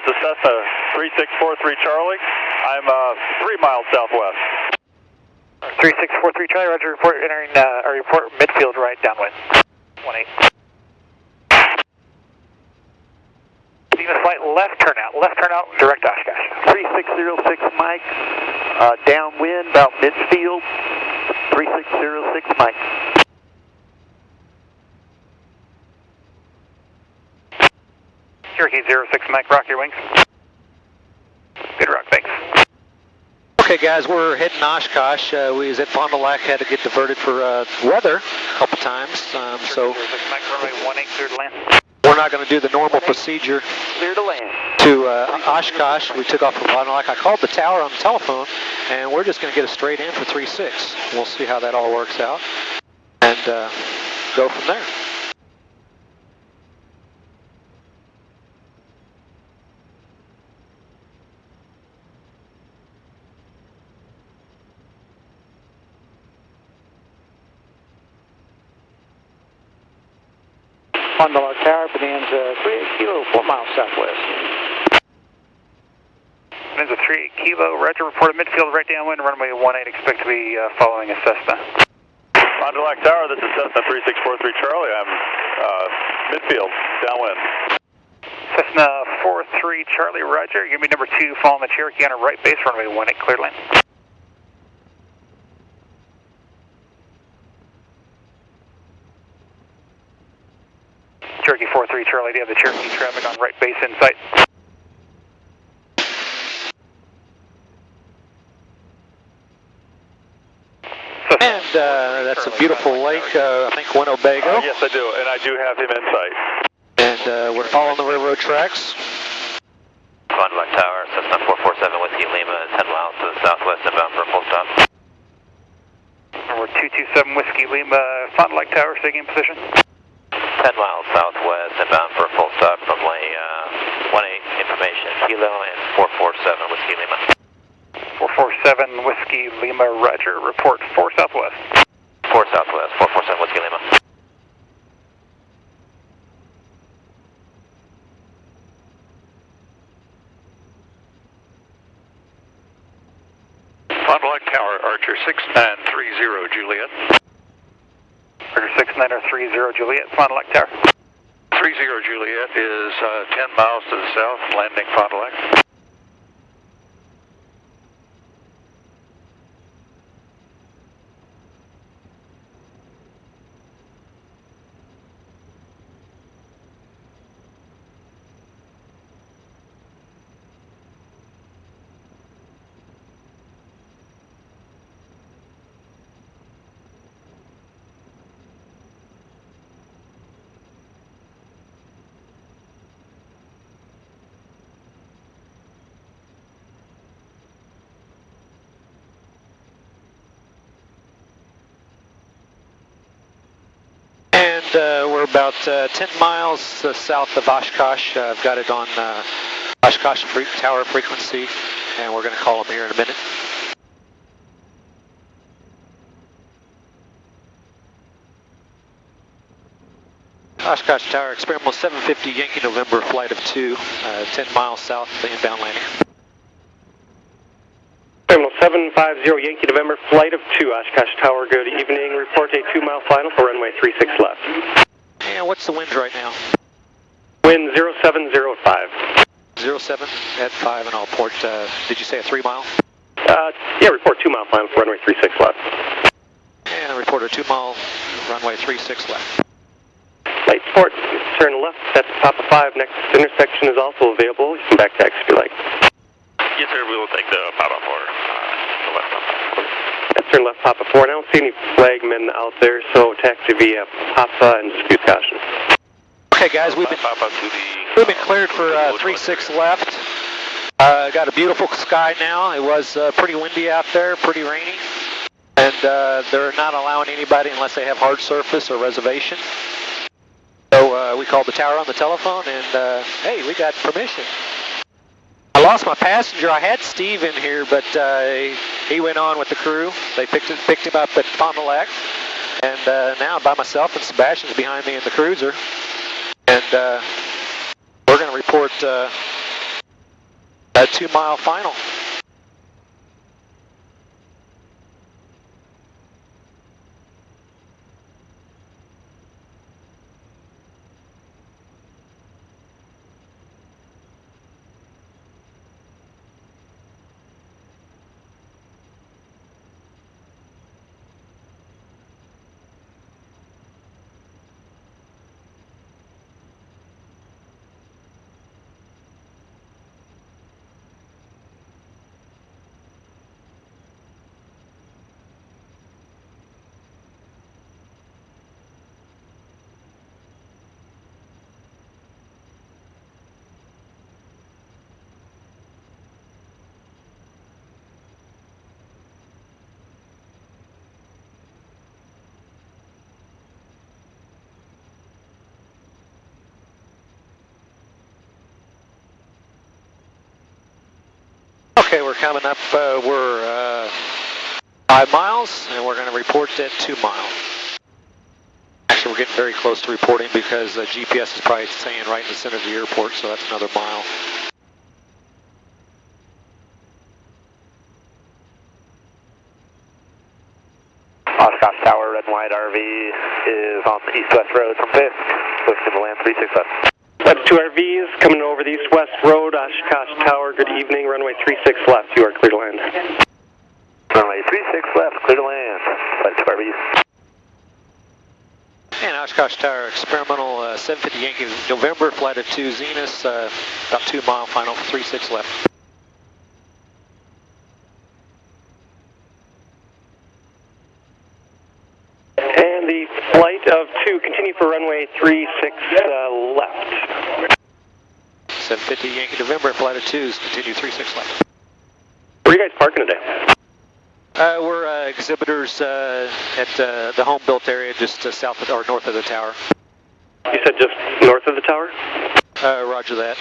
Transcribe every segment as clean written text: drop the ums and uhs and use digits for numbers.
is Cessna 3643 Charlie. I'm 3 miles southwest. 3643 Charlie, roger, report entering, report midfield right downwind. 18. Leave a slight left turnout, direct Oshkosh. 3606 Mike, downwind, about midfield, 3606 Mike. Cherokee 06 Mike, rock your wings. Good rock, thanks. Okay guys, we're heading to Oshkosh. We was at Fond du Lac, had to get diverted for weather a couple times, so Mike, runway 18, clear to land. we're not going to do the normal procedure Clear to land. to Oshkosh. We took off from Fond du Lac. I called the tower on the telephone, and we're just going to get a straight in for 36. We'll see how that all works out, and go from there. Fond du Lac Tower, Bonanza 38 Kilo, 4 miles southwest. Bonanza 38 Kilo, roger, report midfield right downwind, runway 18, expect to be following a Cessna. Fond du Lac Tower, this is Cessna 3643 Charlie. I'm midfield, downwind. Cessna 43 Charlie, roger, give me number 2, following the Cherokee on a right base, runway 18, clear land. Cherokee 43 Charlie, do you have the Cherokee traffic on right base in sight? And that's a beautiful lake, I think Winnebago. Yes, I do, and I do have him in sight. And we're following the railroad tracks. Fond du Lac Tower, Cessna 447 Whiskey Lima, 10 miles to the southwest and bound for a full stop. We're 227 Whiskey Lima, Fond du Lac Tower, staying in position. 10 miles southwest and bound for a full stop from lay 18 information Kilo and 447 Whiskey Lima. 447 Whiskey Lima, roger, report 4 southwest. 4 southwest, 447 Whiskey Lima. Fond du Lac Tower, Archer 6930 Juliet. Archer 6930 Juliet, Fond du Lac Tower. 30 Juliet is 10 miles to the south, landing Fond du Lac. And we're about 10 miles south of Oshkosh. I've got it on Oshkosh Tower frequency, and we're going to call them here in a minute. Oshkosh Tower, experimental 750 Yankee November, flight of 2, 10 miles south of the inbound landing. Terminal 750 Yankee November, flight of 2, Oshkosh Tower, good evening. Report a 2-mile final for runway 36 left. And what's the wind right now? Wind 0705. 07 at 5, and I'll report, did you say a 3-mile? Yeah, report 2-mile final for runway 36 left. And I report a 2-mile runway 36 left. Late port, turn left at the top of 5. Next intersection is also available. You can back taxi if you like. Yes, sir, we will take the Papa 4. The west Yeah, turn left Papa 4. I don't see any flagmen out there, so taxi via Papa and just use caution. Okay, guys, we've been cleared for 36 left. Got a beautiful sky now. It was pretty windy out there, pretty rainy. And they're not allowing anybody unless they have hard surface or reservation. So we called the tower on the telephone, and hey, we got permission. I lost my passenger. I had Steve in here, but he went on with the crew. They picked him up at Fond du Lac, and now I'm by myself, and Sebastian's behind me in the cruiser. And we're going to report A 2 mile final. Okay, we're coming up, we're 5 miles, and we're going to report at 2 miles. Actually, we're getting very close to reporting because GPS is probably saying right in the center of the airport, so that's another mile. Oshkosh Tower, red and white RV is on the east-west road from 5th, close to the land 36 left. That's 2 RVs coming over the east-west road, Oshkosh Tower, good evening, runway 36 left, you are clear to land. Runway 36 left, clear to land, flight 2 RVs. And Oshkosh Tower, experimental 750 Yankee November, flight of 2 Zenith, about 2 mile final, 36 left. And the flight of 2, continue for runway 36 left. 750 Yankee November, flight of 2s, continue 36 left. Where are you guys parking today? We're exhibitors at the home built area just south of, or north of the tower. You said just north of the tower? Roger that.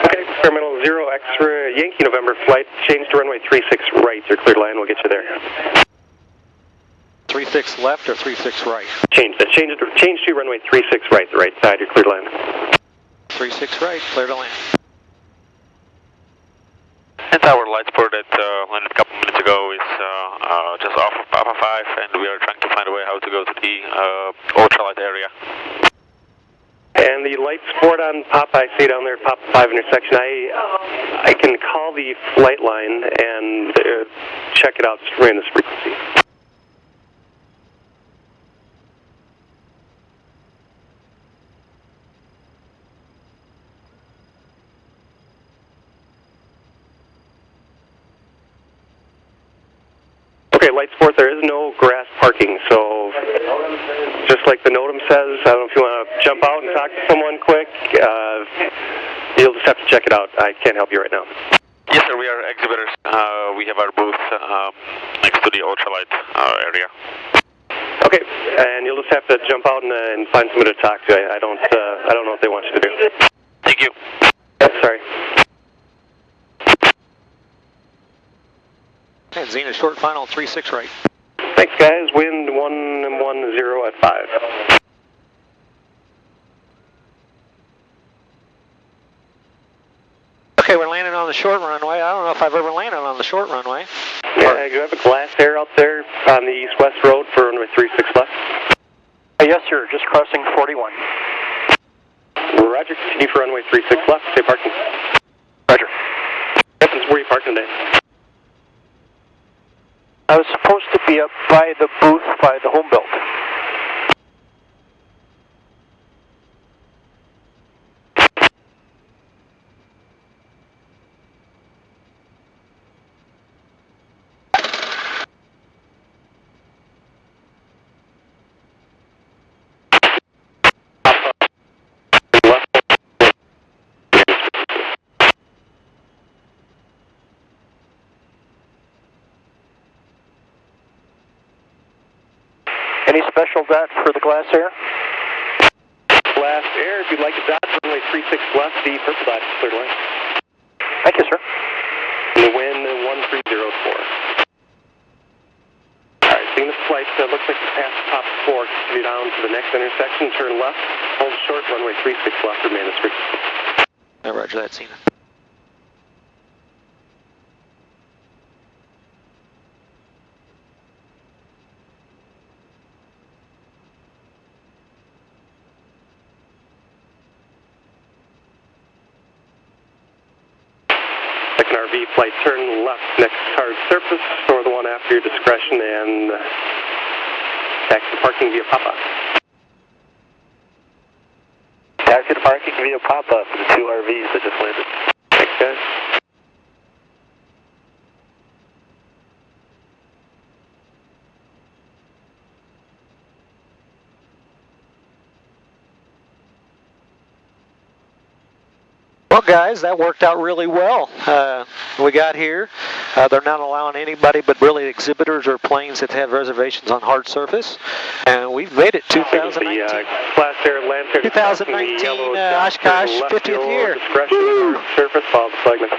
Okay, experimental 0 X-ray Yankee November flight, change to runway 36 right, you're clear to land, we'll get you there. 36 left or 36 right? Change to runway 36 right, the right side, you're clear to land. 36 right, clear to land. And our light spur that landed a couple minutes ago is just off of Papa 5, and we are trying to find a way how to go to the ultralight area. And the light sport on Papa, I see down there at Papa 5 intersection, I can call the flight line and check it out, just ran this frequency. Okay, light sport, there is no grass parking, so just like the NOTAM says, I don't know if you want to jump out and talk to someone quick, you'll just have to check it out. I can't help you right now. Yes, sir, we are exhibitors. We have our booth next to the ultralight area. Okay, and you'll just have to jump out and find somebody to talk to. I don't know what they want you to do. Thank you. Sorry. And Zenith short final, 36 right. Thanks, guys. Wind 110 at 5. Okay, we're landing on the short runway. I don't know if I've ever landed on the short runway. Yeah, do you have a glass air out there on the east-west road for runway 36 left? Yes, sir, just crossing 41. Roger, continue for runway 36 left, stay parking. Roger. This is where you parking today? I was supposed to be up by the booth by the home built. Any special dot for the glass air? Glass air, if you'd like a dot, runway 36 left, the purple dot is clear to land. Thank you, sir. And the wind 1304. Alright, seeing this flight, looks like you passed top 4, continue down to the next intersection, turn left, hold short, runway 36 left, remain as frequency. Roger that, Cena. an RV flight, turn left next hard surface, or the one after your discretion, and taxi parking via pop-up. Taxi to parking via pop-up for the 2 RVs that just landed. Thanks, guys. Well, guys, that worked out really well. We got here. They're not allowing anybody but really exhibitors or planes that have reservations on hard surface. And we've made it 2019. Class Air Lancer 2019 Oshkosh 50th year. Discretion surface, follow the segment.